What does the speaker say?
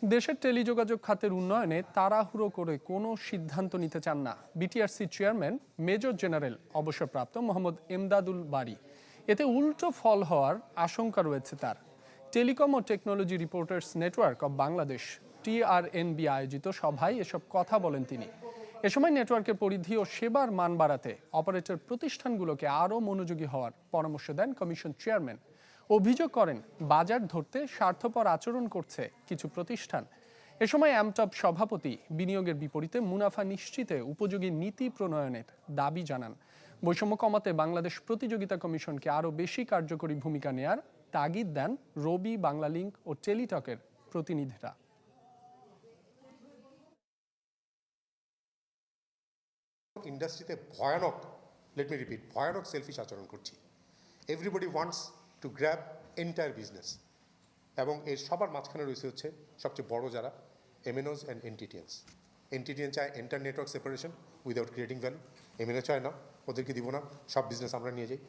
দেশের টেলিযোগাযোগ খাতের উন্নয়নে তাড়াহুড়ো করে কোনো সিদ্ধান্ত নিতে চান না বিটিআরসি চেয়ারম্যান মেজর জেনারেল অবসরপ্রাপ্ত মোহাম্মদ এমদাদুল বারী। এতে উল্টো ফল হওয়ার আশঙ্কা রয়েছে তার। টেলিকম ও technology reporters network of Bangladesh TRNB আয়োজিত সভায় এসব কথা বলেন তিনি। এ সময় নেটওয়ার্কের পরিধি ও সেবার মান বাড়াতে অপারেটর প্রতিষ্ঠানগুলোকে আরও মনোযোগী হওয়ার পরামর্শ দেন কমিশন চেয়ারম্যান। অভিযোগ করেন বাজার ধরতে স্বার্থপর আচরণ করছে কিছু প্রতিষ্ঠান। এ সময় অ্যামটব সভাপতি বিনিয়োগের বিপরীতে মুনাফা নিশ্চিতে উপযোগী নীতি প্রণয়নের দাবি জানান। বৈষম্য কমাতে বাংলাদেশ প্রতিযোগিতা কমিশনকে আরও বেশি কার্যকরী ভূমিকা নেয়ার তাগিদ দেন রবি, বাংলালিংক ও টেলিটকের প্রতিনিধিরা। ইন্ডাস্ট্রিতে ভয়ানক, লেট মি রিপিট, ভয়ানক সেলফিশ আচরণ করছি। Everybody wants to grab entire business, এবং এর সবার মাঝখানে রয়েছে হচ্ছে সবচেয়ে বড় যারা এমএনওস অ্যান্ড এনটিটিএনস। এনটিটিএন চায় enter network separation without creating value, MnO চায় না, ওদেরকে দিব না, সব বিজনেস আমরা নিয়ে যাই।